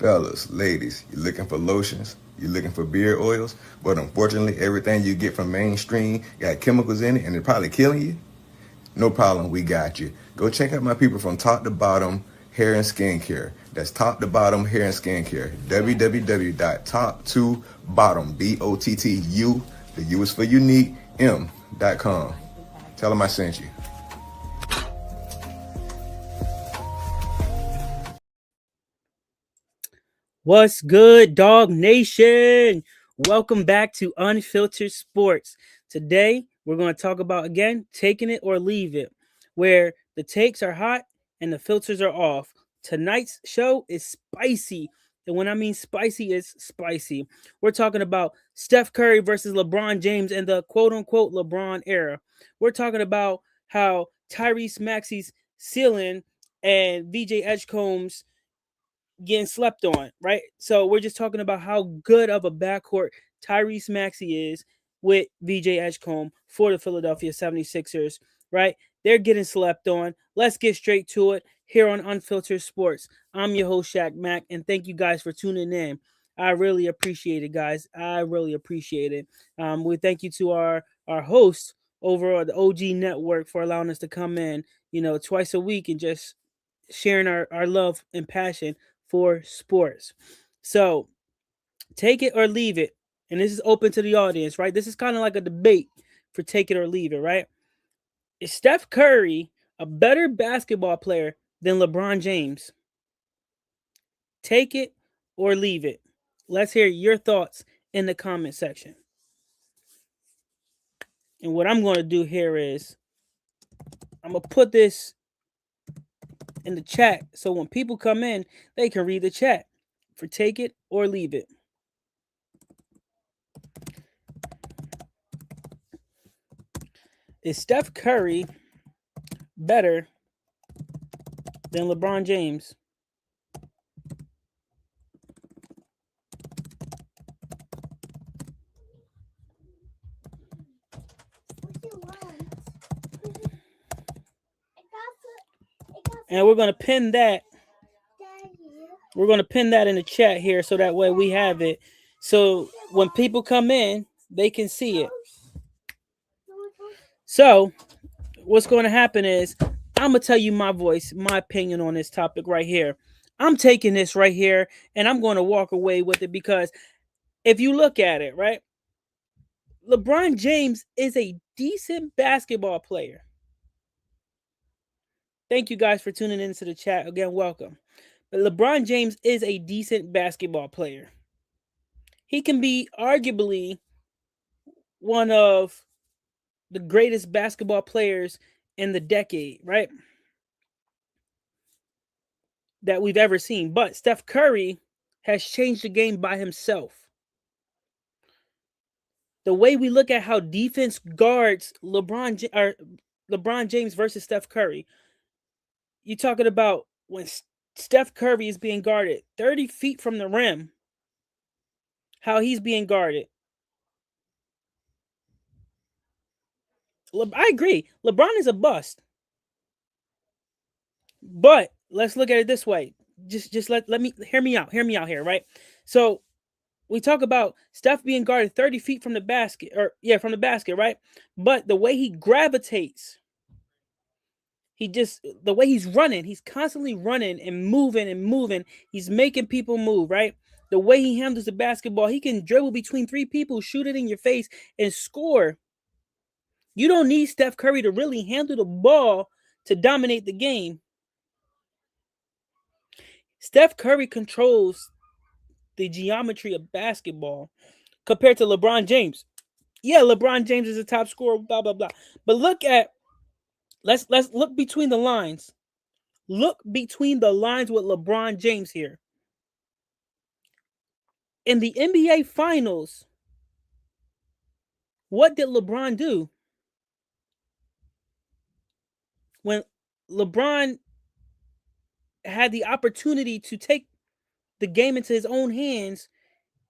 Fellas, ladies, you looking for lotions? You looking for beard oils? But unfortunately, everything you get from mainstream got chemicals in it and it's probably killing you? No problem, we got you. Go check out my people from Top to Bottom Hair and Skincare. That's Top to Bottom Hair and Skincare. www.top2bottom, B-O-T-T-U, the U is for unique, M.com. Tell them I sent you. What's good, Dog Nation? Welcome back to Unfiltered Sports. Today, we're going to talk about, again, taking it or leave it, where the takes are hot and the filters are off. Tonight's show is spicy. And when I mean spicy, it's spicy. We're talking about Steph Curry versus LeBron James and the quote-unquote LeBron era. We're talking about how Tyrese Maxey's ceiling and VJ Edgecomb's getting slept on, right? So we're just talking about how good of a backcourt Tyrese Maxey is with VJ Edgecombe for the Philadelphia 76ers, right? They're getting slept on. Let's get straight to it here on Unfiltered Sports. I'm your host, Shaq Mack, and thank you guys for tuning in. I really appreciate it, guys. I really appreciate it. We thank you to our host over at the OG Network for allowing us to come in, twice a week and just sharing our love and passion for sports. So take it or leave it. And this is open to the audience, right? This is kind of like a debate for take it or leave it, right? Is Steph Curry a better basketball player than LeBron James? Take it or leave it. Let's hear your thoughts in the comment section. And what I'm going to do here is I'm going to put this in the chat so when people come in, they can read the chat for take it or leave it. Is Steph Curry better than LeBron James? And we're going to pin that. We're going to pin that in the chat here so that way we have it. So when people come in, they can see it. So what's going to happen is I'm going to tell you my opinion on this topic right here. I'm taking this right here and I'm going to walk away with it because if you look at it, right, LeBron James is a decent basketball player. Thank you guys for tuning into the chat. Again, welcome. But LeBron James is a decent basketball player. He can be arguably one of the greatest basketball players in the decade, right? That we've ever seen. But Steph Curry has changed the game by himself. The way we look at how defense guards LeBron James versus Steph Curry, you're talking about when Steph Curry is being guarded 30 feet from the rim, how he's being guarded. I agree. LeBron is a bust. But let's look at it this way. Just let me hear me out here, right? So we talk about Steph being guarded 30 feet from the basket, from the basket, right? But the way he gravitates, the way he's running, he's constantly running and moving. He's making people move, right? The way he handles the basketball, he can dribble between three people, shoot it in your face, and score. You don't need Steph Curry to really handle the ball to dominate the game. Steph Curry controls the geometry of basketball compared to LeBron James. Yeah, LeBron James is a top scorer, blah, blah, blah. But let's look between the lines. Look between the lines with LeBron James here. In the NBA Finals, what did LeBron do? When LeBron had the opportunity to take the game into his own hands,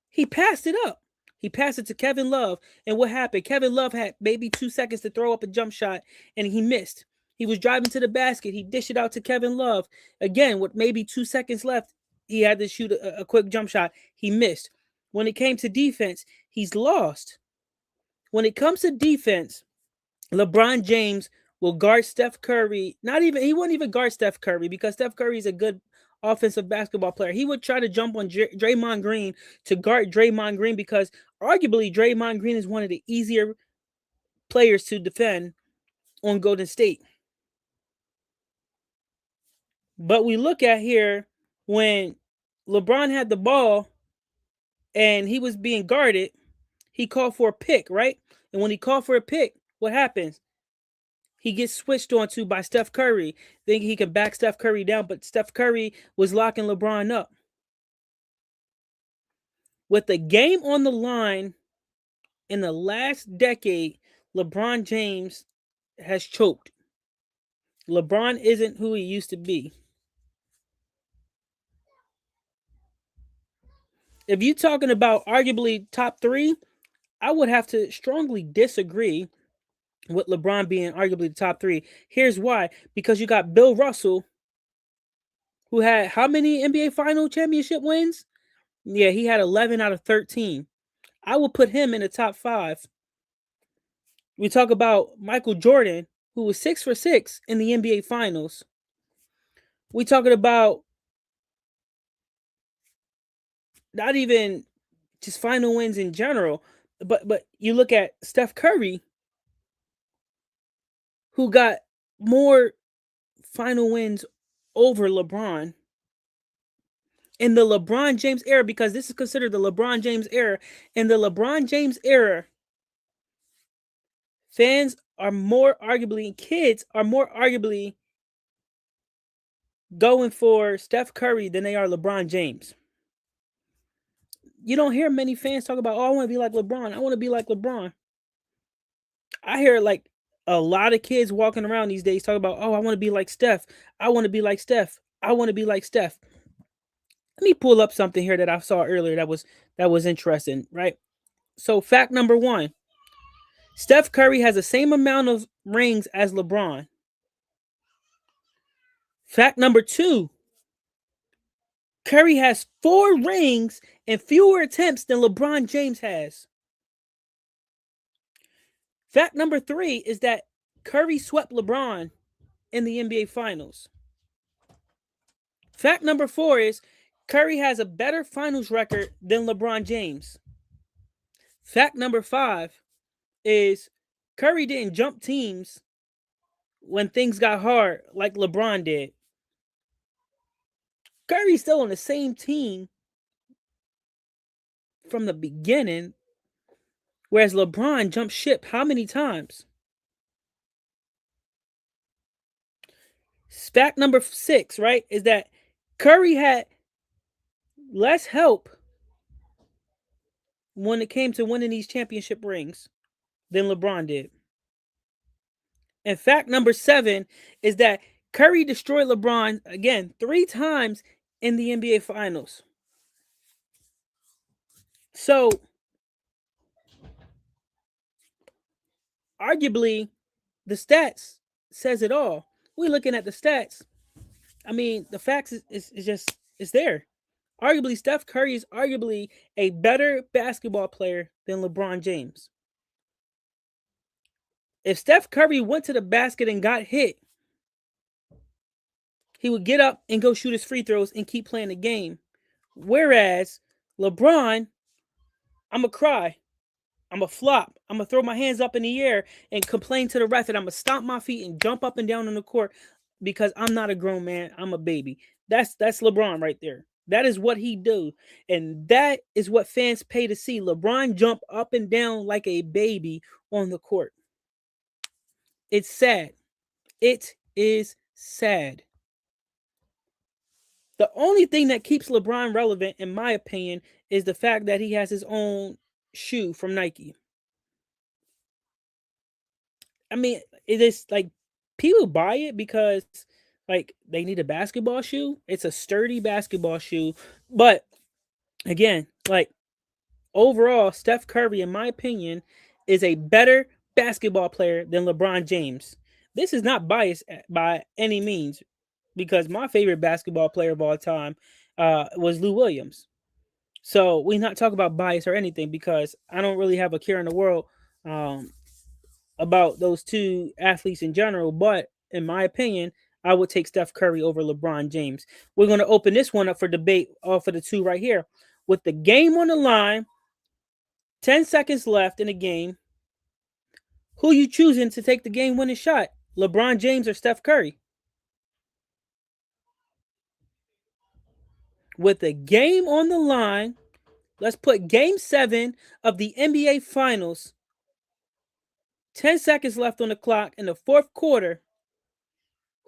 he passed it up. He passed it to Kevin Love. And what happened? Kevin Love had maybe 2 seconds to throw up a jump shot, and he missed. He was driving to the basket. He dished it out to Kevin Love. Again, with maybe 2 seconds left, he had to shoot a quick jump shot. He missed. When it came to defense, he's lost. When it comes to defense, LeBron James will guard Steph Curry. Not even he wouldn't even guard Steph Curry because Steph Curry is a good offensive basketball player. He would try to jump on Draymond Green to guard Draymond Green because arguably Draymond Green is one of the easier players to defend on Golden State. But we look at here when LeBron had the ball and he was being guarded, he called for a pick, right? And when he called for a pick, what happens? He gets switched onto by Steph Curry, thinking he can back Steph Curry down, but Steph Curry was locking LeBron up. With the game on the line in the last decade, LeBron James has choked. LeBron isn't who he used to be. If you're talking about arguably top three, I would have to strongly disagree with LeBron being arguably the top three. Here's why. Because you got Bill Russell, who had how many NBA final championship wins? Yeah, he had 11 out of 13. I will put him in the top five. We talk about Michael Jordan, who was 6 for 6 in the NBA finals. We talking about not even just final wins in general, but you look at Steph Curry, who got more final wins over LeBron in the LeBron James era, because this is considered the LeBron James era. In the LeBron James era, fans are more arguably, kids are more arguably going for Steph Curry than they are LeBron James. You don't hear many fans talk about, oh, I want to be like LeBron. I want to be like LeBron. I hear like a lot of kids walking around these days talking about, oh, I want to be like Steph. I want to be like Steph. I want to be like Steph. Let me pull up something here that I saw earlier that was interesting, right? So fact number one, Steph Curry has the same amount of rings as LeBron. Fact number two, Curry has 4 rings and fewer attempts than LeBron James has. Fact number three is that Curry swept LeBron in the NBA Finals. Fact number four is Curry has a better finals record than LeBron James. Fact number five is Curry didn't jump teams when things got hard like LeBron did. Curry's still on the same team from the beginning, whereas LeBron jumped ship how many times? Fact number six, right, is that Curry had less help when it came to winning these championship rings than LeBron did. And fact number seven is that Curry destroyed LeBron again 3 times in the NBA Finals. So, arguably, the stats says it all. We're looking at the stats. I mean, the facts is just it's there. Arguably, Steph Curry is arguably a better basketball player than LeBron James. If Steph Curry went to the basket and got hit, he would get up and go shoot his free throws and keep playing the game. Whereas LeBron, I'm going to cry. I'm going to flop. I'm going to throw my hands up in the air and complain to the ref, and I'm going to stomp my feet and jump up and down on the court because I'm not a grown man. I'm a baby. That's LeBron right there. That is what he do. And that is what fans pay to see. LeBron jump up and down like a baby on the court. It's sad. It is sad. The only thing that keeps LeBron relevant, in my opinion, is the fact that he has his own shoe from Nike. I mean, it is like people buy it because like they need a basketball shoe. It's a sturdy basketball shoe. But again, like overall, Steph Curry, in my opinion, is a better basketball player than LeBron James. This is not biased by any means because my favorite basketball player of all time was Lou Williams. So we not talk about bias or anything because I don't really have a care in the world um, about those two athletes in general. But in my opinion, I would take Steph Curry over LeBron James. We're going to open this one up for debate off of the two right here. With the game on the line, 10 seconds left in the game, who you choosing to take the game winning shot? LeBron James or Steph Curry? With the game on the line, let's put game 7 of the NBA Finals. 10 seconds left on the clock in the fourth quarter.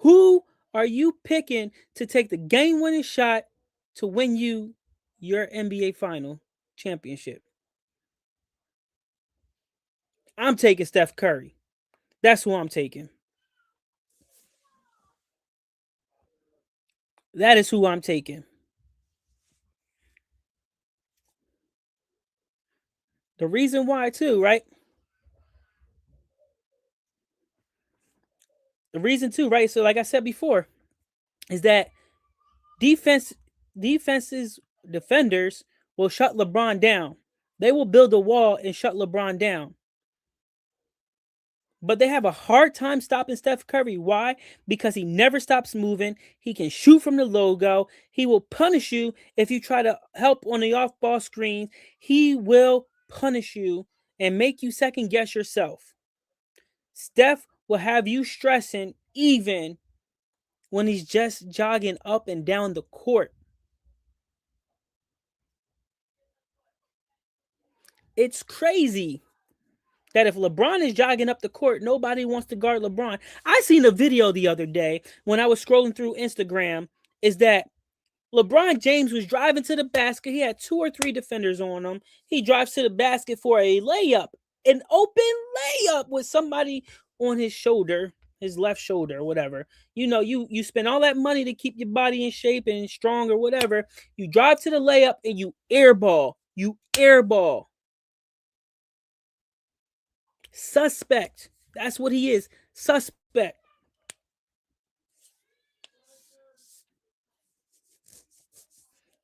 Who are you picking to take the game winning shot to win you your NBA final championship? I'm taking Steph Curry. That's who I'm taking. That is who I'm taking. The reason why, too, right? The reason, too, right? So, like I said before, is that defense, defenses, defenders will shut LeBron down. They will build a wall and shut LeBron down. But they have a hard time stopping Steph Curry. Why? Because he never stops moving. He can shoot from the logo. He will punish you if you try to help on the off ball screen. He will punish you and make you second guess yourself. Steph will have you stressing even when he's just jogging up and down the court. It's crazy that if LeBron is jogging up the court, nobody wants to guard LeBron. I seen a video the other day when I was scrolling through Instagram, is that LeBron James was driving to the basket. He had 2 or 3 defenders on him. He drives to the basket for a layup, an open layup with somebody on his shoulder, his left shoulder, whatever. You know, you spend all that money to keep your body in shape and strong or whatever. You drive to the layup and you airball. You airball. Suspect. That's what he is. Suspect.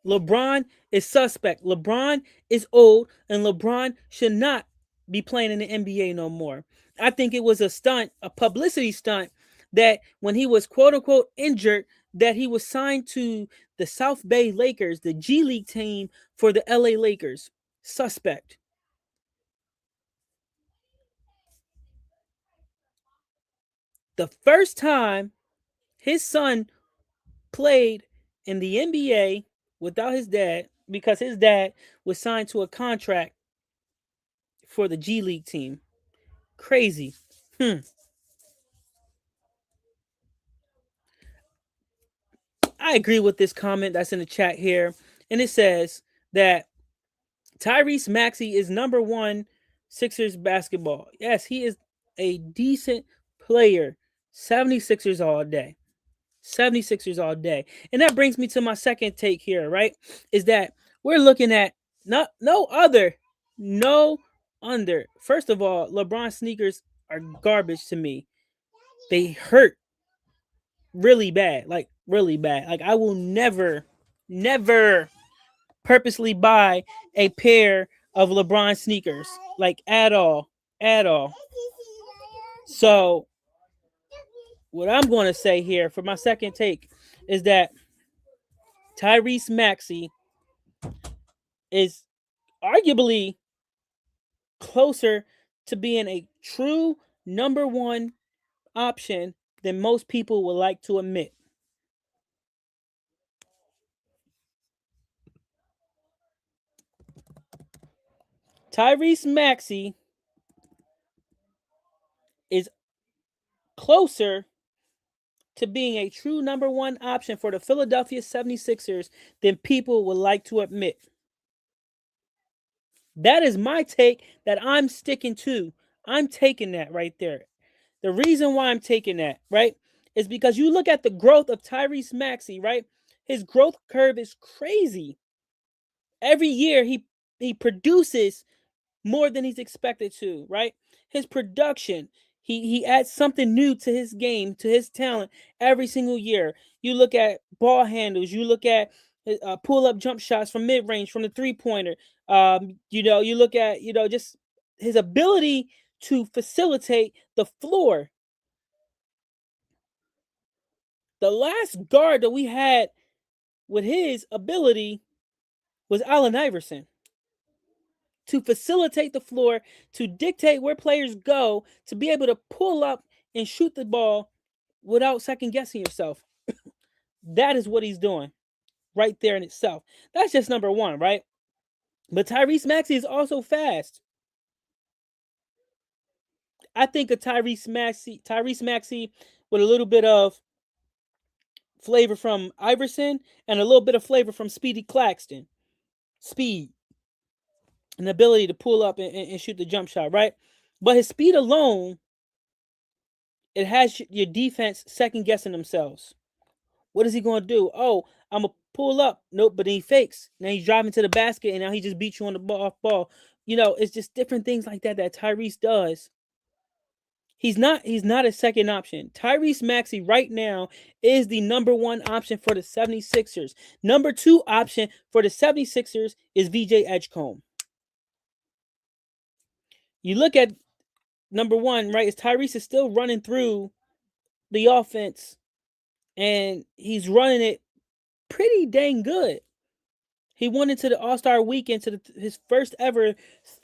LeBron is suspect. LeBron is old, and LeBron should not be playing in the NBA no more. I think it was a stunt, a publicity stunt, that when he was quote unquote injured, that he was signed to the South Bay Lakers, the G League team for the LA Lakers. Suspect. The first time his son played in the NBA without his dad, because his dad was signed to a contract for the G League team. Crazy. Hmm. I agree with this comment that's in the chat here. And it says that Tyrese Maxey is number one Sixers basketball. Yes, he is a decent player. 76ers all day. 76ers all day. And that brings me to my second take here, right? Is that we're looking at no under. First of all, LeBron sneakers are garbage to me. They hurt really bad, like really bad. Like I will never purposely buy a pair of LeBron sneakers, like at all. So what I'm going to say here for my second take is that Tyrese Maxey is arguably closer to being a true number one option than most people would like to admit. Tyrese Maxey is closer to being a true number one option for the Philadelphia 76ers than people would like to admit. That is my take that I'm sticking to. I'm taking that right there. The reason why I'm taking that, right, is because you look at the growth of Tyrese Maxey, right? His growth curve is crazy. Every year he produces more than he's expected to, right? His production, he adds something new to his game, to his talent every single year. You look at ball handles, you look at pull up jump shots from mid range, from the 3-pointer. You look at just his ability to facilitate the floor. The last guard that we had with his ability was Allen Iverson, to facilitate the floor, to dictate where players go, to be able to pull up and shoot the ball without second guessing yourself. That is what he's doing right there in itself. That's just number one, right? But Tyrese Maxey is also fast. I think of Tyrese Maxey with a little bit of flavor from Iverson and a little bit of flavor from Speedy Claxton. Speed, an ability to pull up and shoot the jump shot, right? But his speed alone, it has your defense second guessing themselves. What is he going to do? Oh, I'm going to pull up. Nope, but then he fakes. Now he's driving to the basket, and now he just beats you on the ball, off ball. It's just different things like that Tyrese does. He's not a second option. Tyrese Maxey right now is the number one option for the 76ers. Number two option for the 76ers is VJ Edgecombe. You look at number one, right? Is Tyrese is still running through the offense, and he's running it pretty dang good. He went into the All-Star weekend to his first ever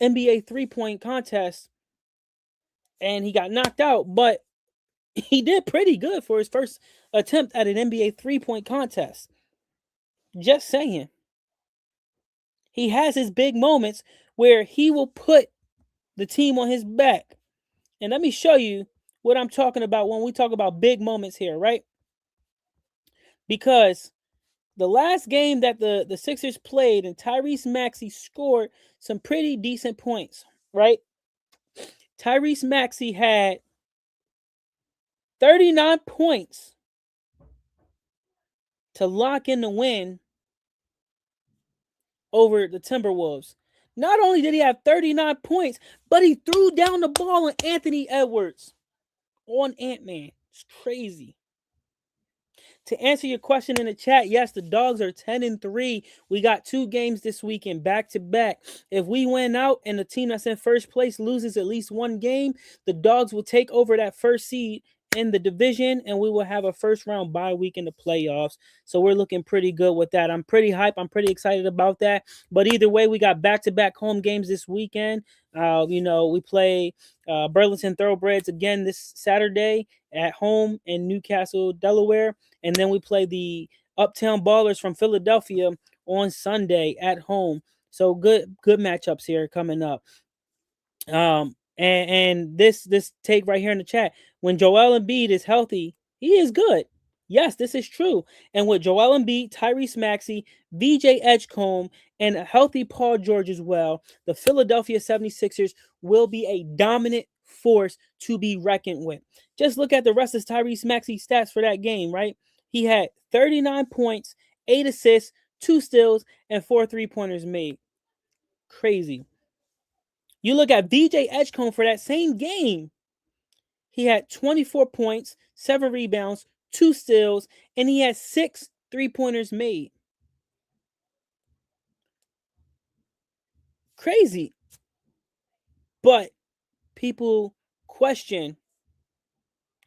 NBA three-point contest, and he got knocked out, but he did pretty good for his first attempt at an NBA three-point contest. Just saying. He has his big moments where he will put the team on his back. And let me show you what I'm talking about when we talk about big moments here, right? Because the last game that the Sixers played and Tyrese Maxey scored some pretty decent points, right? Tyrese Maxey had 39 points to lock in the win over the Timberwolves. Not only did he have 39 points, but he threw down the ball on Anthony Edwards on Ant-Man. It's crazy. To answer your question in the chat, yes, the Dogs are 10-3. We got 2 games this weekend, back to back. If we win out and the team that's in first place loses at least one game, the Dogs will take over that first seed in the division, and we will have a first round bye week in the playoffs. So we're looking pretty good with that. I'm pretty hyped. I'm pretty excited about that. But either way, we got back-to-back home games this weekend. We play Burlington Thoroughbreds again this Saturday at home in Newcastle, Delaware. And then we play the Uptown Ballers from Philadelphia on Sunday at home. So good matchups here coming up. And this take right here in the chat. When Joel Embiid is healthy, he is good. Yes, this is true. And with Joel Embiid, Tyrese Maxey, VJ Edgecombe, and a healthy Paul George as well, the Philadelphia 76ers will be a dominant force to be reckoned with. Just look at the rest of Tyrese Maxey's stats for that game, right? He had 39 points, 8 assists, 2 steals, and 4 3-pointers made. Crazy. You look at VJ Edgecombe for that same game. He had 24 points, 7 rebounds, 2 steals, and he had 6 3-pointers made. Crazy. But people question,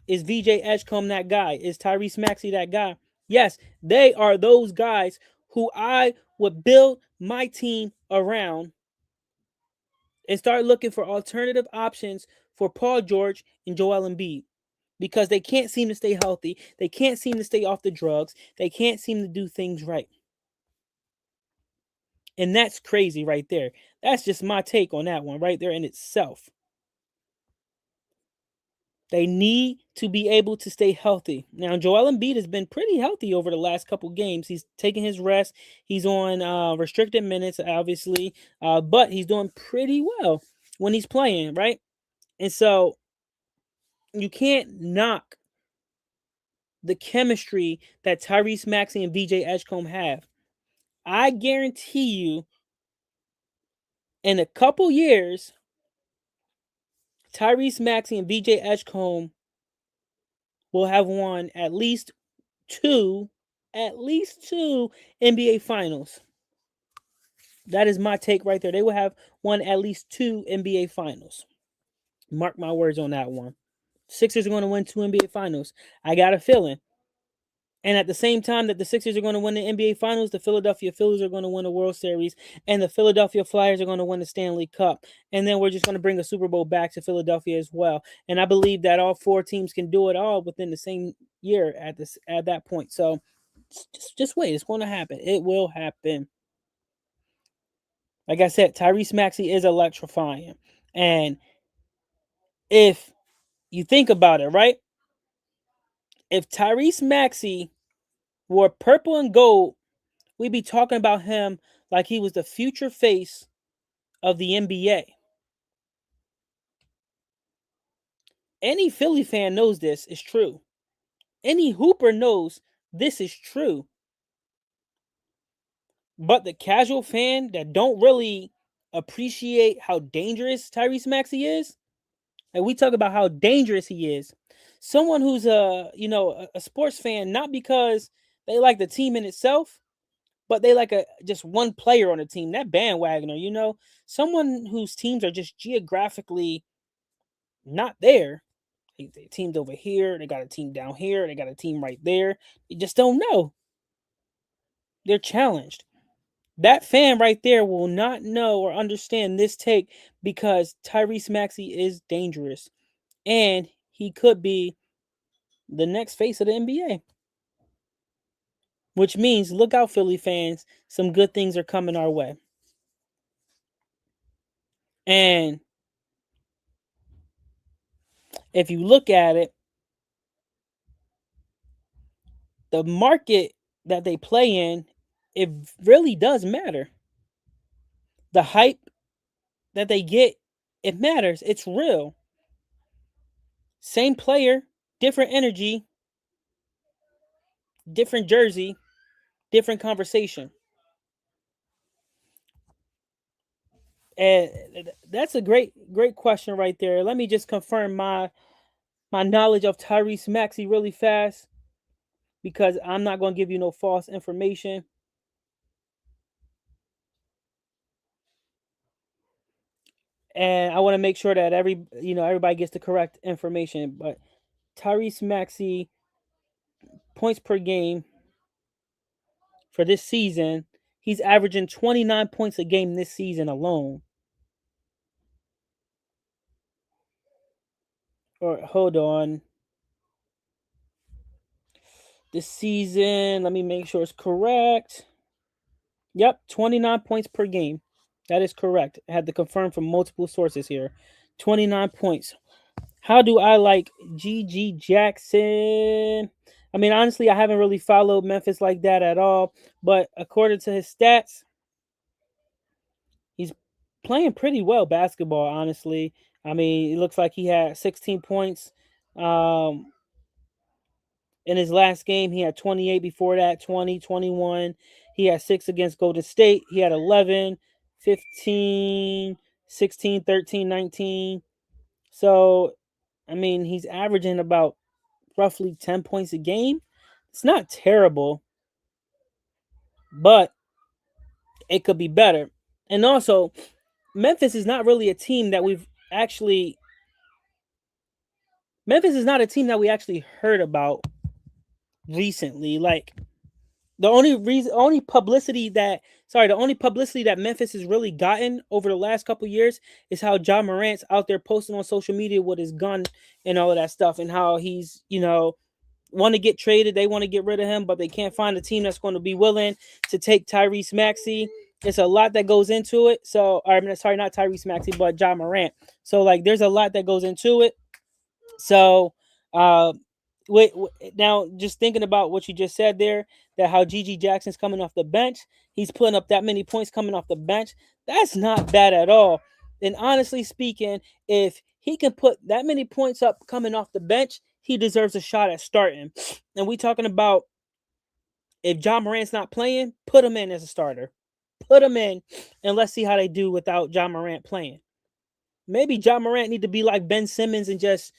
is VJ Edgecombe that guy? Is Tyrese Maxey that guy? Yes, they are those guys who I would build my team around and start looking for alternative options for Paul George and Joel Embiid, because they can't seem to stay healthy. They can't seem to stay off the drugs. They can't seem to do things right. And that's crazy right there. That's just my take on that one right there in itself. They need to be able to stay healthy. Now, Joel Embiid has been pretty healthy over the last couple games. He's taking his rest. He's on restricted minutes, obviously, but he's doing pretty well when he's playing, right? And so you can't knock the chemistry that Tyrese Maxey and VJ Edgecombe have. I guarantee you, in a couple years, Tyrese Maxey and VJ Edgecombe will have won at least 2 at least 2 NBA finals. That is my take right there. They will have won at least 2 NBA finals. Mark my words on that one. Sixers are going to win 2 NBA finals. I got a feeling. And at the same time that the Sixers are going to win the NBA finals, the Philadelphia Phillies are going to win the World Series, and the Philadelphia Flyers are going to win the Stanley Cup. And then we're just going to bring a Super Bowl back to Philadelphia as well. And I believe that all 4 teams can do it all within the same year at that point. So just wait. It's going to happen. It will happen. Like I said, Tyrese Maxey is electrifying. And if you think about it, right? If Tyrese Maxey wore purple and gold, we'd be talking about him like he was the future face of the NBA. Any Philly fan knows this is true. Any Hooper knows this is true. But the casual fan that don't really appreciate how dangerous Tyrese Maxey is, and we talk about how dangerous he is. Someone who's a sports fan not because they like the team in itself, but they like just one player on the team, that bandwagoner, someone whose teams are just geographically not there. They teamed over here, they got a team down here, they got a team right there. You just don't know. They're challenged. That fan right there will not know or understand this take because Tyrese Maxey is dangerous. And he could be the next face of the NBA. Which means, look out, Philly fans. Some good things are coming our way. And if you look at it, the market that they play in, it really does matter. The hype that they get, it matters. It's real. Same player, different energy, different jersey, different conversation. And that's a great question right there. Let me just confirm my knowledge of Tyrese Maxey really fast because I'm not going to give you no false information. And I want to make sure that everybody gets the correct information. But Tyrese Maxey points per game for this season, he's averaging 29 points a game this season alone. Or hold on. This season, let me make sure it's correct. Yep, 29 points per game. That is correct. I had to confirm from multiple sources here. 29 points. How do I like GG Jackson? I mean, honestly, I haven't really followed Memphis like that at all. But according to his stats, he's playing pretty well basketball, honestly. I mean, it looks like he had 16 points. In his last game, he had 28. Before that, 20, 21. He had 6 against Golden State. He had 11, 15, 16, 13, 19. So, I mean, he's averaging about roughly 10 points a game. It's not terrible, but it could be better. And also, Memphis is not really a team that we've actually Memphis is not a team that we actually heard about recently. Like the only publicity that Memphis has really gotten over the last couple years is how Ja Morant's out there posting on social media with his gun and all of that stuff, and how he's want to get traded. They want to get rid of him, but they can't find a team that's going to be willing to take Tyrese Maxey. It's a lot that goes into it. So, sorry, not Tyrese Maxey, but Ja Morant. So, like, there's a lot that goes into it. So, now just thinking about what you just said there, that how GG Jackson's coming off the bench, he's putting up that many points coming off the bench. That's not bad at all. And honestly speaking, if he can put that many points up coming off the bench, he deserves a shot at starting. And we talking about if Ja Morant's not playing, put him in as a starter. Put him in, and let's see how they do without Ja Morant playing. Maybe Ja Morant need to be like Ben Simmons and just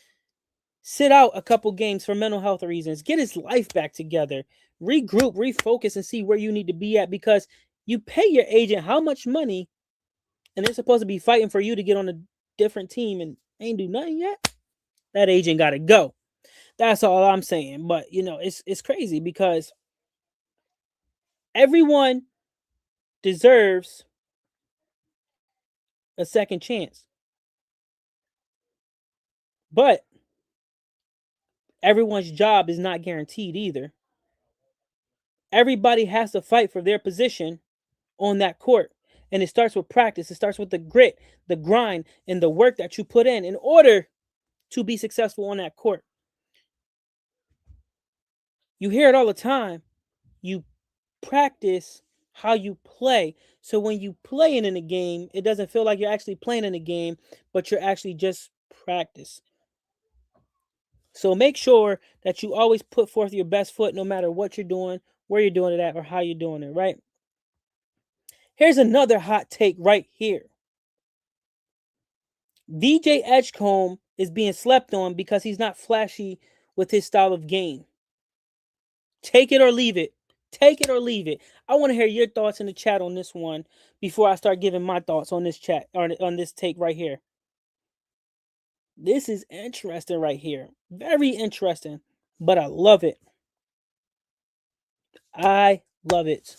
sit out a couple games for mental health reasons, get his life back together, regroup, refocus, and see where you need to be at, because you pay your agent how much money and they're supposed to be fighting for you to get on a different team and ain't do nothing yet. That agent got to go. That's all I'm saying. But it's crazy because everyone deserves a second chance. But everyone's job is not guaranteed either. Everybody has to fight for their position on that court. And it starts with practice. It starts with the grit, the grind, and the work that you put in order to be successful on that court. You hear it all the time. You practice how you play. So when you playing in a game, it doesn't feel like you're actually playing in a game, but you're actually just practice. So make sure that you always put forth your best foot no matter what you're doing, where you're doing it at, or how you're doing it, right? Here's another hot take right here. VJ Edgecombe is being slept on because he's not flashy with his style of game. Take it or leave it. Take it or leave it. I want to hear your thoughts in the chat on this one before I start giving my thoughts on this chat or on this take right here. This is interesting right here. Very interesting, but I love it. I love it.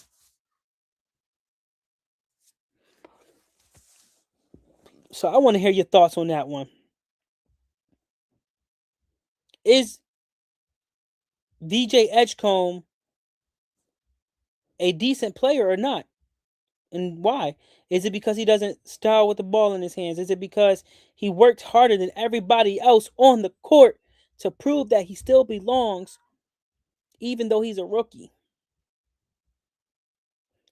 So I want to hear your thoughts on that one. Is VJ Edgecombe a decent player or not? And why? Is it because he doesn't style with the ball in his hands? Is it because he worked harder than everybody else on the court to prove that he still belongs, even though he's a rookie?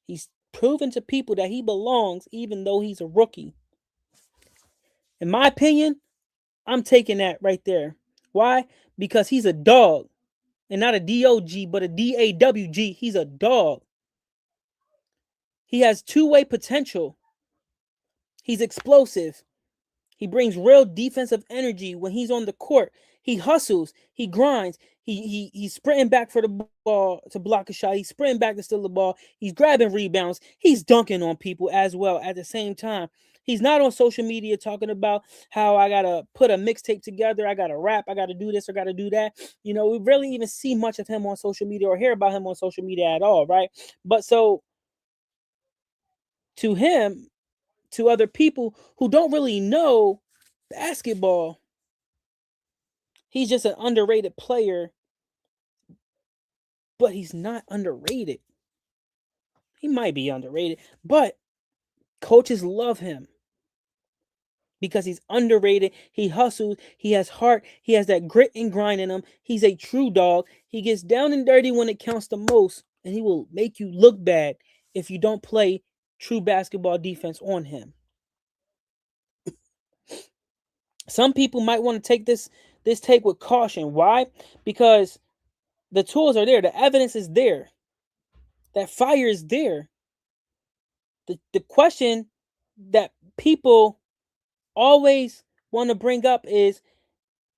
He's proven to people that he belongs, even though he's a rookie. In my opinion, I'm taking that right there. Why? Because he's a dog. And not a DOG, but a DAWG. He's a dog. He has two-way potential. He's explosive. He brings real defensive energy when he's on the court. He hustles. He grinds. He's sprinting back for the ball to block a shot. He's sprinting back to steal the ball. He's grabbing rebounds. He's dunking on people as well at the same time. He's not on social media talking about how I gotta put a mixtape together. I gotta rap. I gotta do this or gotta do that. We rarely even see much of him on social media or hear about him on social media at all, right? But so to him, to other people who don't really know basketball, he's just an underrated player, but he's not underrated. He might be underrated, but coaches love him because he's underrated. He hustles. He has heart. He has that grit and grind in him. He's a true dog. He gets down and dirty when it counts the most, and he will make you look bad if you don't play true basketball defense on him. Some people might want to take this take with caution. Why? Because the tools are there. The evidence is there. That fire is there. The question that people always want to bring up is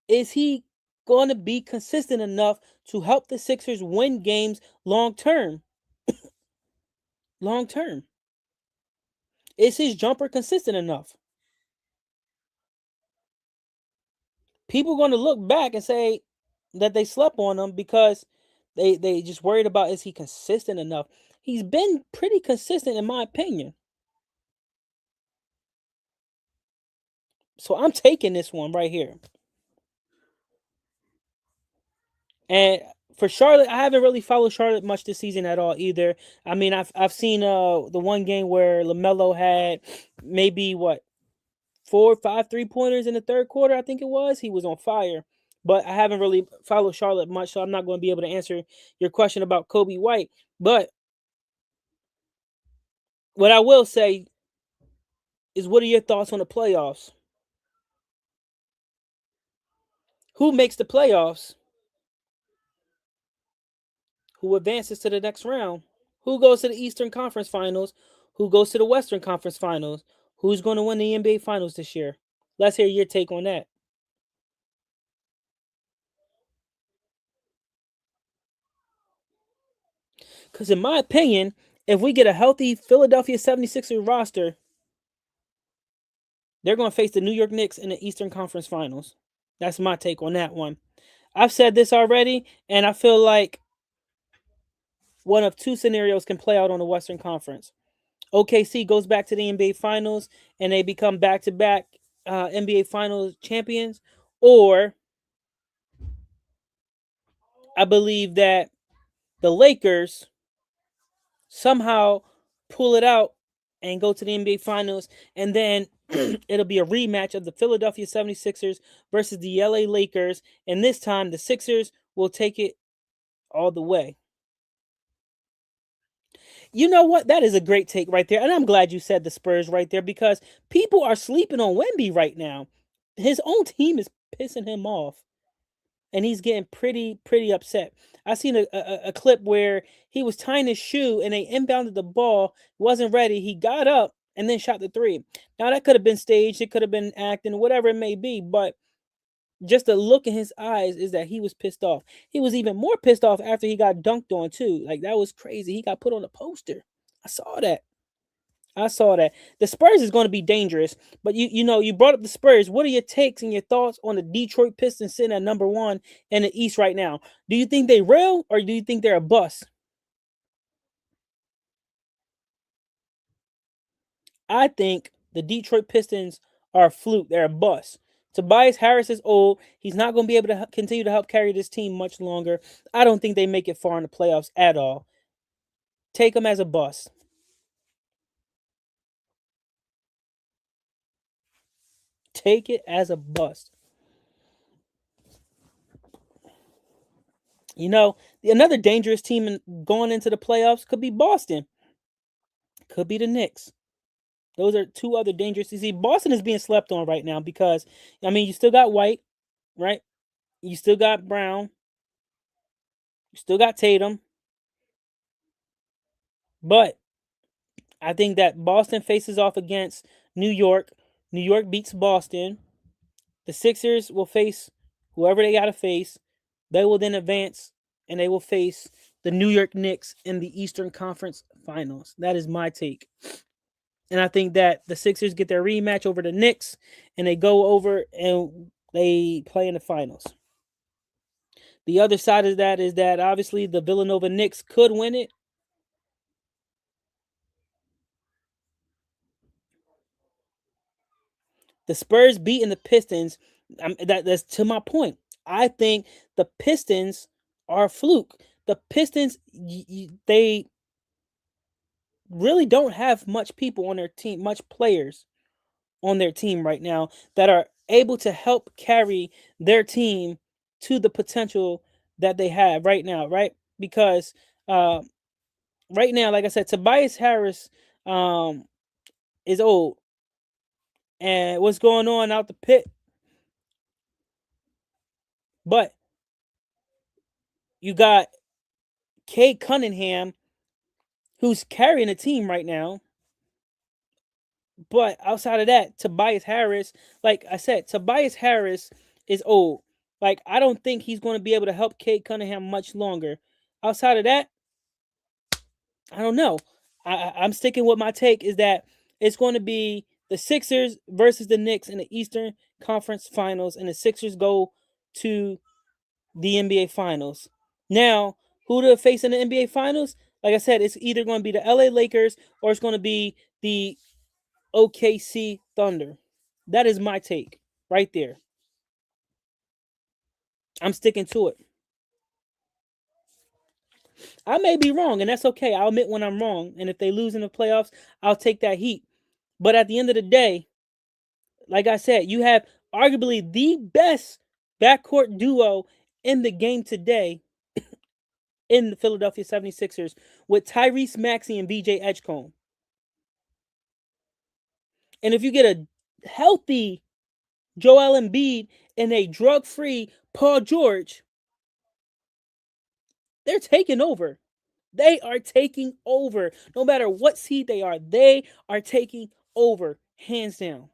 he going to be consistent enough to help the Sixers win games long term? Long term. Is his jumper consistent enough? People are going to look back and say that they slept on him because they just worried about, is he consistent enough? He's been pretty consistent in my opinion. So I'm taking this one right here. And for Charlotte, I haven't really followed Charlotte much this season at all either. I mean, I've seen the one game where LaMelo had maybe what 4 or 5 3-pointers in the third quarter. I think it was. He was on fire. But I haven't really followed Charlotte much, so I'm not going to be able to answer your question about Kobe White. But what I will say is, what are your thoughts on the playoffs? Who makes the playoffs? Who advances to the next round? Who goes to the Eastern Conference Finals? Who goes to the Western Conference Finals? Who's going to win the NBA Finals this year? Let's hear your take on that. Because, in my opinion, if we get a healthy Philadelphia 76ers roster, they're going to face the New York Knicks in the Eastern Conference Finals. That's my take on that one. I've said this already, and I feel like one of two scenarios can play out on the Western Conference. OKC goes back to the NBA Finals and they become back to back NBA Finals champions, or I believe that the Lakers somehow pull it out and go to the NBA Finals, and then it'll be a rematch of the Philadelphia 76ers versus the LA Lakers, and this time the Sixers will take it all the way. You know what? That is a great take right there. And I'm glad you said the Spurs right there because people are sleeping on Wemby right now. His own team is pissing him off. And he's getting pretty upset. I seen a clip where he was tying his shoe and they inbounded the ball, wasn't ready. He got up and then shot the three. Now that could have been staged, it could have been acting, whatever it may be, but just the look in his eyes is that he was pissed off. He was even more pissed off after he got dunked on too. Like that was crazy. He got put on a poster. I saw that. I saw that. The Spurs is going to be dangerous, but you brought up the Spurs. What are your takes and your thoughts on the Detroit Pistons sitting at number 1 in the East right now? Do you think they real or do you think they're a bust? I think the Detroit Pistons are a fluke. They're a bust. Tobias Harris is old. He's not going to be able to continue to help carry this team much longer. I don't think they make it far in the playoffs at all. Take them as a bust. Take it as a bust. You know, another dangerous team going into the playoffs could be Boston. Could be the Knicks. Those are two other dangerous. You see, Boston is being slept on right now because, I mean, you still got White, right? You still got Brown. You still got Tatum. But I think that Boston faces off against New York. New York beats Boston. The Sixers will face whoever they got to face. They will then advance and they will face the New York Knicks in the Eastern Conference Finals. That is my take. And I think that the Sixers get their rematch over the Knicks and they go over and they play in the finals. The other side of that is that obviously the Villanova Knicks could win it. The Spurs beating the Pistons, that's to my point. I think the Pistons are a fluke. The Pistons, they really don't have much people on their team, much players on their team right now that are able to help carry their team to the potential that they have right now, right? Because uh, right now, like I said, Tobias Harris um, is old, and what's going on out the pit, but you got Cade Cunningham who's carrying the team right now. But outside of that, Tobias Harris, like I said, Tobias Harris is old. Like I don't think he's going to be able to help Cade Cunningham much longer. Outside of that, I don't know. I'm sticking with my take is that it's going to be the Sixers versus the Knicks in the Eastern Conference Finals, and the Sixers go to the NBA Finals. Now, who to face in the NBA Finals? Like I said, it's either going to be the LA Lakers or it's going to be the OKC Thunder. That is my take right there. I'm sticking to it. I may be wrong, and that's okay. I'll admit when I'm wrong. And if they lose in the playoffs, I'll take that heat. But at the end of the day, like I said, you have arguably the best backcourt duo in the game today in the Philadelphia 76ers with Tyrese Maxey and VJ Edgecombe. And if you get a healthy Joel Embiid and a drug-free Paul George, they're taking over. They are taking over. No matter what seed they are taking over, hands down.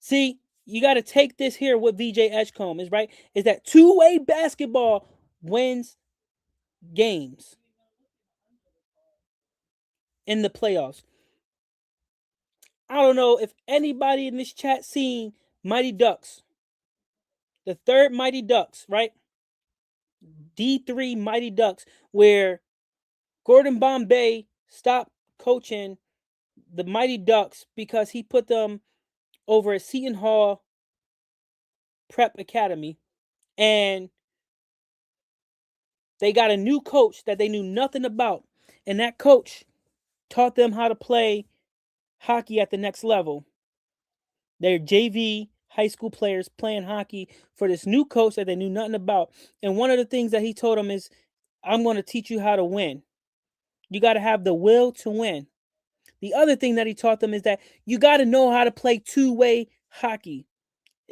See, you got to take this here. What VJ Edgecombe is right is that two-way basketball wins games in the playoffs. I don't know if anybody in this chat seen Mighty Ducks, the third Mighty Ducks, right? D3 Mighty Ducks, where Gordon Bombay stopped coaching the Mighty Ducks because he put them over at Seton Hall Prep Academy, and they got a new coach that they knew nothing about, and that coach taught them how to play hockey at the next level. They're JV high school players playing hockey for this new coach that they knew nothing about. And one of the things that he told them is, I'm going to teach you how to win. You got to have the will to win. The other thing that he taught them is that you got to know how to play two-way hockey.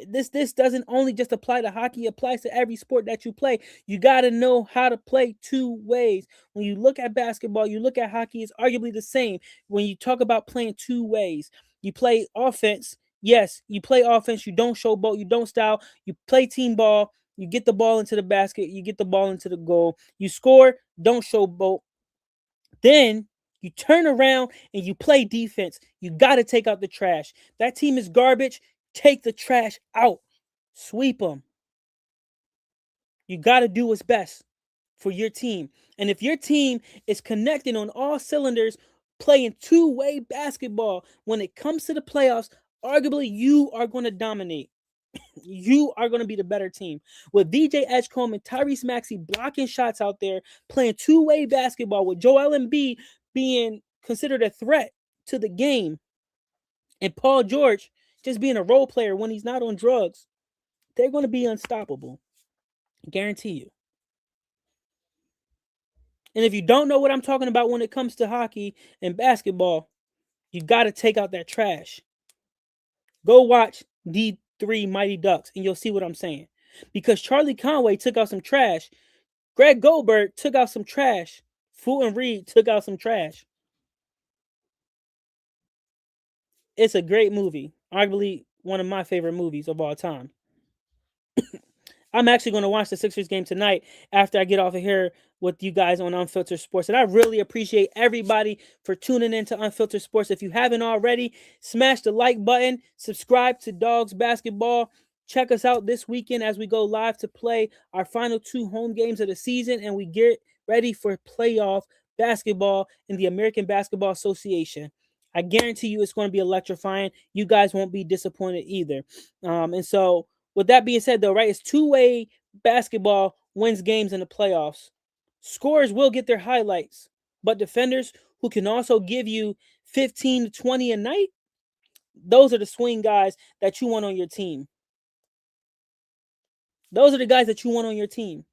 This doesn't only just apply to hockey, it applies to every sport that you play. You got to know how to play two ways. When you look at basketball, you look at hockey, it's arguably the same. When you talk about playing two ways, you play offense. Yes, you play offense, you don't showboat, you don't style, you play team ball, you get the ball into the basket, you get the ball into the goal, you score, don't showboat. Then you turn around and you play defense. You got to take out the trash. That team is garbage. Take the trash out. Sweep them. You got to do what's best for your team. And if your team is connecting on all cylinders, playing two-way basketball, when it comes to the playoffs, arguably you are going to dominate. You are going to be the better team. With VJ Edgecombe and Tyrese Maxey blocking shots out there, playing two-way basketball, with Joel Embiid being considered a threat to the game, and Paul George just being a role player when he's not on drugs, they're going to be unstoppable. I guarantee you. And if you don't know what I'm talking about when it comes to hockey and basketball, you got to take out that trash. Go watch D3 Mighty Ducks and you'll see what I'm saying. Because Charlie Conway took out some trash. Greg Goldberg took out some trash. Fulton Reed took out some trash. It's a great movie. Arguably one of my favorite movies of all time. I'm actually going to watch the Sixers game tonight after I get off of here with you guys on Unfiltered Sports. And I really appreciate everybody for tuning in to Unfiltered Sports. If you haven't already, smash the like button, subscribe to Dogs Basketball. Check us out this weekend as we go live to play our final two home games of the season, and we get ready for playoff basketball in the American Basketball Association. I guarantee you it's going to be electrifying. You guys won't be disappointed either. And so, with that being said, though, right, it's two-way basketball wins games in the playoffs. Scorers will get their highlights, but defenders who can also give you 15 to 20 a night, those are the swing guys that you want on your team. Those are the guys that you want on your team.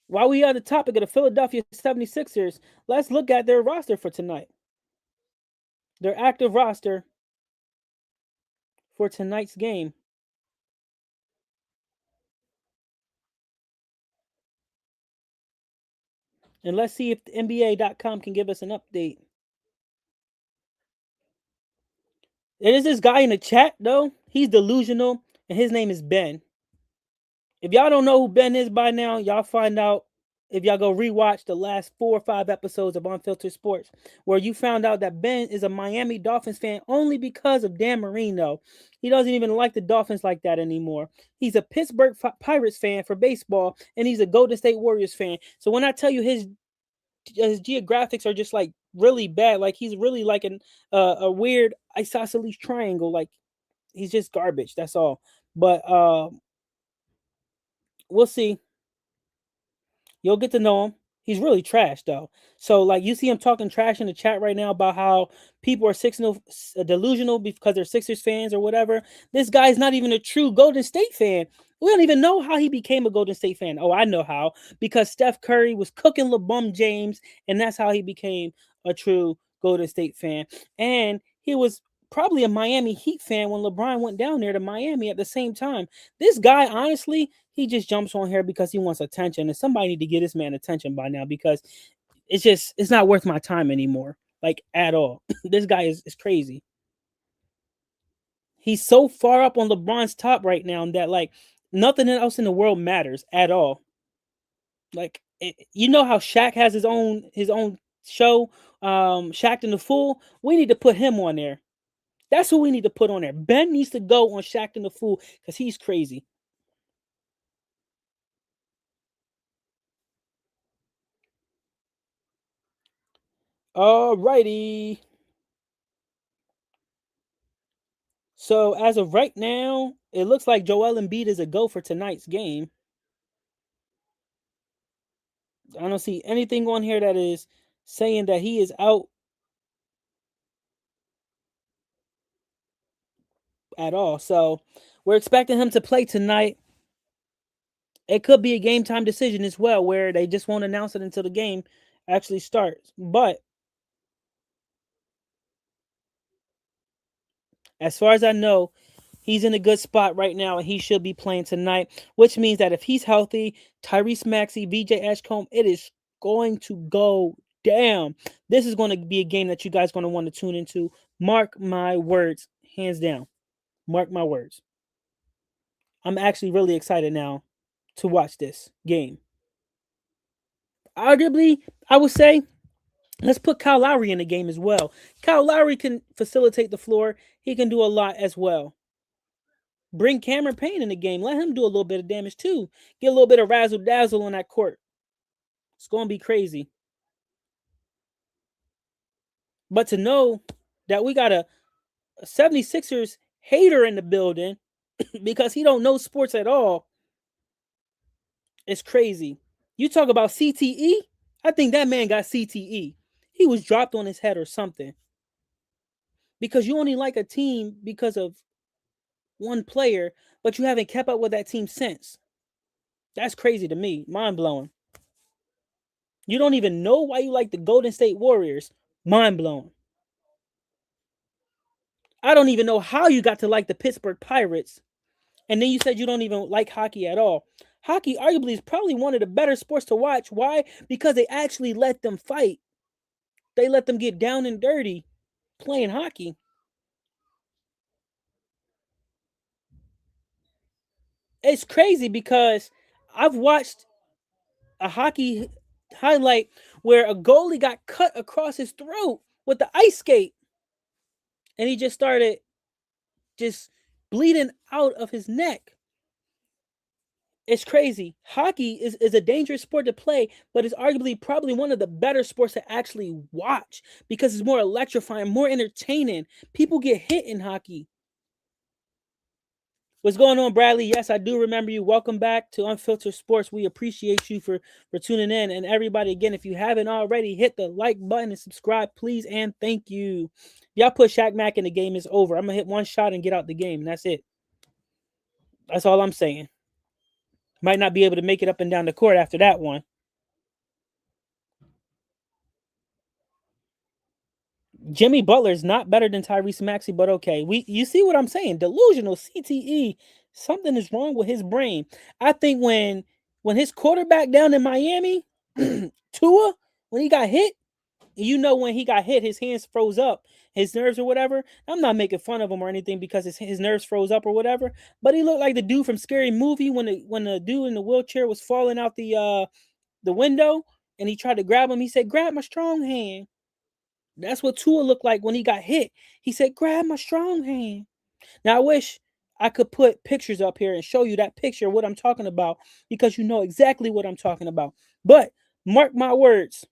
While we are on the topic of the Philadelphia 76ers, let's look at their roster for tonight. Their active roster for tonight's game. And let's see if the NBA.com can give us an update. It is this guy in the chat, though. He's delusional, and his name is Ben. If y'all don't know who Ben is by now, y'all find out if y'all go rewatch the last 4 or 5 episodes of Unfiltered Sports, where you found out that Ben is a Miami Dolphins fan only because of Dan Marino. He doesn't even like the Dolphins like that anymore. He's a Pittsburgh Pirates fan for baseball, and he's a Golden State Warriors fan. So when I tell you his geographics are just like really bad, like he's really like a weird isosceles triangle, like he's just garbage. That's all. But we'll see. You'll get to know him. He's really trash though. So like you see him talking trash in the chat right now about how people are delusional because they're Sixers fans or whatever. This guy's not even a true Golden State fan. We don't even know how he became a Golden State fan. Oh, I know how. Because Steph Curry was cooking LeBron James, and that's how he became a true Golden State fan. And he was probably a Miami Heat fan when LeBron went down there to Miami at the same time. This guy, honestly, he just jumps on here because he wants attention, and somebody need to get this man attention by now because it's not worth my time anymore. like at all. This guy is crazy. He's so far up on LeBron's top right now that like nothing else in the world matters at all. Like you know how Shaq has his own show, Shaq and the Fool. We need to put him on there. That's who we need to put on there. Ben needs to go on Shaq and the Fool because he's crazy. Alrighty. So as of right now, it looks like Joel Embiid is a go for tonight's game. I don't see anything on here that is saying that he is out at all. So we're expecting him to play tonight. It could be a game time decision as well, where they just won't announce it until the game actually starts. But as far as I know, he's in a good spot right now and he should be playing tonight, which means that if he's healthy, Tyrese Maxey, VJ Ashcombe, it is going to go down. This is going to be a game that you guys are going to want to tune into. Mark my words, hands down. Mark my words. I'm actually really excited now to watch this game. Arguably, I would say let's put Kyle Lowry in the game as well. Kyle Lowry can facilitate the floor. He can do a lot as well. Bring Cameron Payne in the game. Let him do a little bit of damage too. Get a little bit of razzle dazzle on that court. It's going to be crazy. But to know that we got a 76ers hater in the building because he don't know sports at all, it's crazy. You talk about CTE? I think that man got CTE. He was dropped on his head or something. Because you only like a team because of one player, but you haven't kept up with that team since. That's crazy to me. Mind blowing. You don't even know why you like the Golden State Warriors. Mind blown. I don't even know how you got to like the Pittsburgh Pirates. And then you said you don't even like hockey at all. Hockey arguably is probably one of the better sports to watch. Why? Because they actually let them fight. They let them get down and dirty playing hockey. It's crazy because I've watched a hockey highlight where a goalie got cut across his throat with the ice skate and he just started just bleeding out of his neck. It's crazy. Hockey is a dangerous sport to play, but it's arguably probably one of the better sports to actually watch because it's more electrifying, more entertaining. People get hit in hockey. What's going on, Bradley? Yes, I do remember you. Welcome back to Unfiltered Sports. We appreciate you for tuning in. And everybody, again, if you haven't already, hit the like button and subscribe, please, and thank you. Y'all put Shaq Mack in the game, it's over. I'm going to hit one shot and get out the game, and that's it. That's all I'm saying. Might not be able to make it up and down the court after that one. Jimmy Butler's not better than Tyrese Maxey, but okay. You see what I'm saying? Delusional CTE. Something is wrong with his brain. I think when his quarterback down in Miami, Tua, when he got hit, you know when he got hit, his hands froze up, his nerves or whatever. I'm not making fun of him or anything because his nerves froze up or whatever. But he looked like the dude from Scary Movie when the dude in the wheelchair was falling out the window and he tried to grab him. He said, "Grab my strong hand." That's what Tua looked like when he got hit. He said, "Grab my strong hand." Now, I wish I could put pictures up here and show you that picture of what I'm talking about because you know exactly what I'm talking about. But mark my words,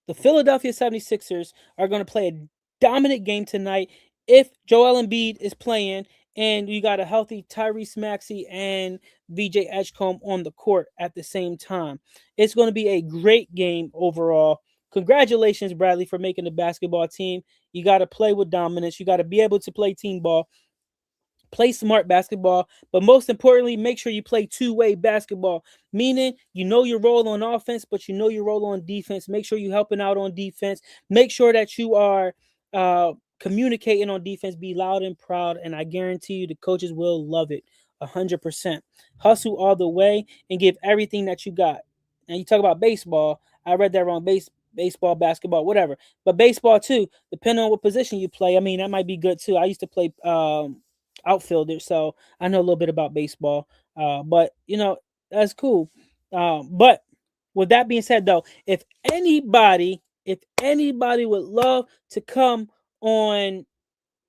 the Philadelphia 76ers are going to play a dominant game tonight if Joel Embiid is playing and you got a healthy Tyrese Maxey and VJ Edgecombe on the court at the same time. It's going to be a great game overall. Congratulations, Bradley, for making the basketball team. You got to play with dominance. You got to be able to play team ball. Play smart basketball, but most importantly, make sure you play two-way basketball, meaning you know your role on offense, but you know your role on defense. Make sure you're helping out on defense. Make sure that you are communicating on defense. Be loud and proud, and I guarantee you the coaches will love it 100%. Hustle all the way and give everything that you got. And you talk about baseball. I read that wrong. baseball, basketball, whatever. But baseball too, depending on what position you play. I mean, that might be good too. I used to play outfielder, so I know a little bit about baseball. But that's cool. But with that being said, though, if anybody would love to come on,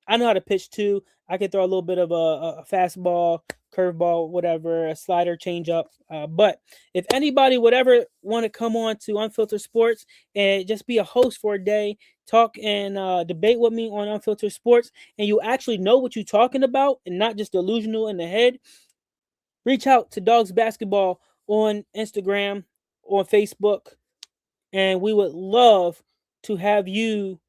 I know how to pitch too. I can throw a little bit of a fastball, curveball, whatever, a slider, change up. But if anybody would ever want to come on to Unfiltered Sports and just be a host for a day, talk and debate with me on Unfiltered Sports, and you actually know what you're talking about and not just delusional in the head, reach out to Dogs Basketball on Instagram, on Facebook, and we would love to have you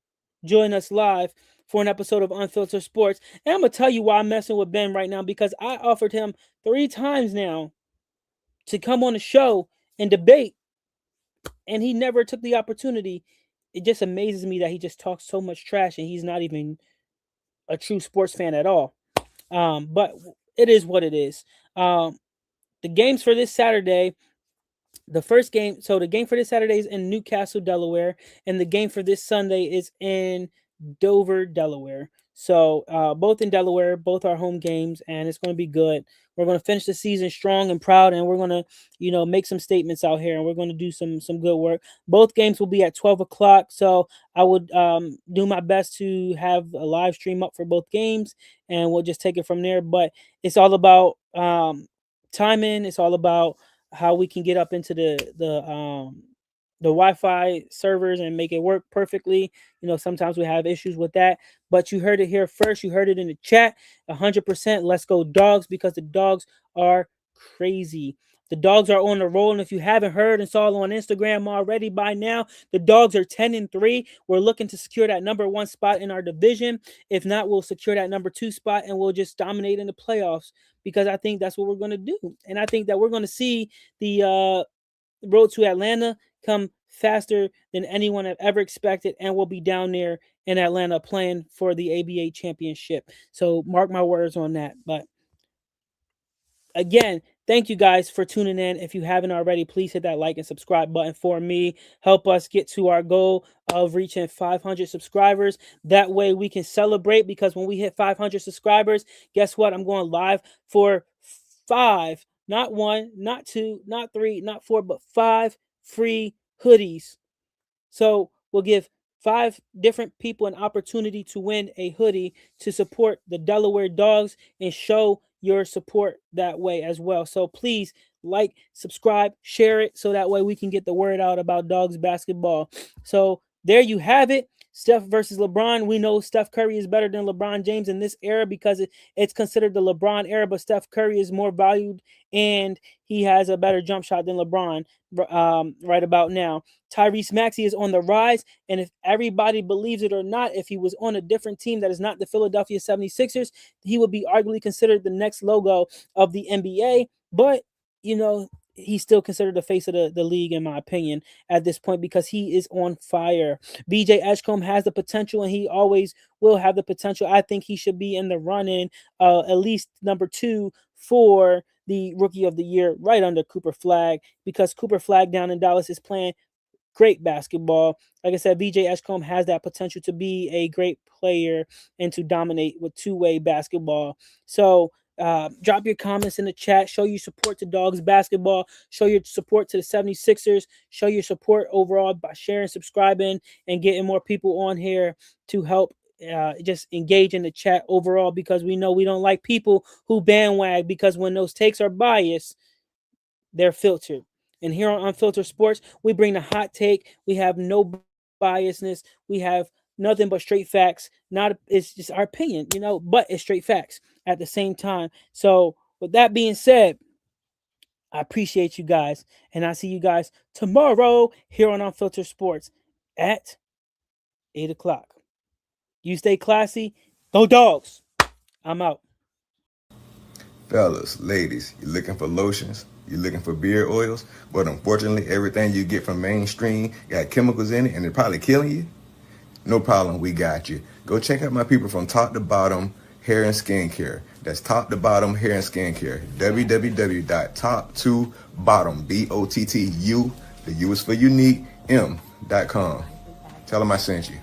join us live for an episode of Unfiltered Sports. And I'm gonna tell you why I'm messing with Ben right now, because I offered him 3 times now to come on the show and debate, and he never took the opportunity. It just amazes me that he just talks so much trash and he's not even a true sports fan at all. But it is what it is. The games for this Saturday, the first game, so the game for this Saturday is in Newcastle, Delaware, and the game for this Sunday is in Dover, Delaware. So both in Delaware, both are home games, and it's going to be good. We're going to finish the season strong and proud, and we're going to, make some statements out here, and we're going to do some good work. Both games will be at 12 o'clock, so I would do my best to have a live stream up for both games, and we'll just take it from there. But it's all about timing. It's all about how we can get up into the Wi-Fi servers and make it work perfectly. Sometimes we have issues with that, but you heard it here first. You heard it in the chat. 100%. Let's go Dogs, because the Dogs are crazy. The Dogs are on the roll, and if you haven't heard and saw on Instagram already by now, the Dogs are 10-3. We're looking to secure that number 1 spot in our division. If not, we'll secure that number 2 spot, and we'll just dominate in the playoffs, because I think that's what we're going to do. And I think that we're going to see the road to Atlanta come faster than anyone have ever expected, and we'll be down there in Atlanta playing for the ABA championship. So mark my words on that. But again, thank you guys for tuning in. If you haven't already, please hit that like and subscribe button for me. Help us get to our goal of reaching 500 subscribers. That way we can celebrate, because when we hit 500 subscribers, guess what? I'm going live for 5, not 1, not 2, not 3, not 4, but 5 free hoodies. So we'll give 5 different people an opportunity to win a hoodie to support the Delaware Dogs and show your support that way as well. So please like, subscribe, share it, so that way we can get the word out about Dogs basketball. So there you have it. Steph versus LeBron. We know Steph Curry is better than LeBron James in this era, because it's considered the LeBron era, but Steph Curry is more valued and he has a better jump shot than LeBron right about now. Tyrese Maxey is on the rise, and if everybody believes it or not, if he was on a different team that is not the Philadelphia 76ers, he would be arguably considered the next logo of the NBA. But, he's still considered the face of the league, in my opinion, at this point, because he is on fire. BJ Edgecombe has the potential, and he always will have the potential. I think he should be in the run-in, at least number 2 for the Rookie of the Year, right under Cooper Flagg, because Cooper Flagg down in Dallas is playing great basketball. Like I said, BJ Edgecombe has that potential to be a great player and to dominate with two-way basketball. So drop your comments in the chat. Show your support to Dogs basketball. Show your support to the 76ers. Show your support overall by sharing, subscribing, and getting more people on here to help just engage in the chat overall, because we know we don't like people who bandwag, because when those takes are biased, they're filtered. And here on Unfiltered Sports, we bring the hot take. We have no biasness. We have nothing but straight facts. It's just our opinion, but it's straight facts at the same time. So with that being said, I appreciate you guys, and I'll see you guys tomorrow here on Unfiltered Sports at 8 o'clock. You stay classy. Go Dogs. I'm out. Fellas, ladies, you're looking for lotions, you're looking for beard oils, but unfortunately everything you get from mainstream got chemicals in it and it's probably killing you? No problem, we got you. Go check out my people from Top to Bottom Hair and Skincare. That's Top to Bottom Hair and Skincare. www.top2bottom, BOTTU. The U is for unique, M Tell them I sent you.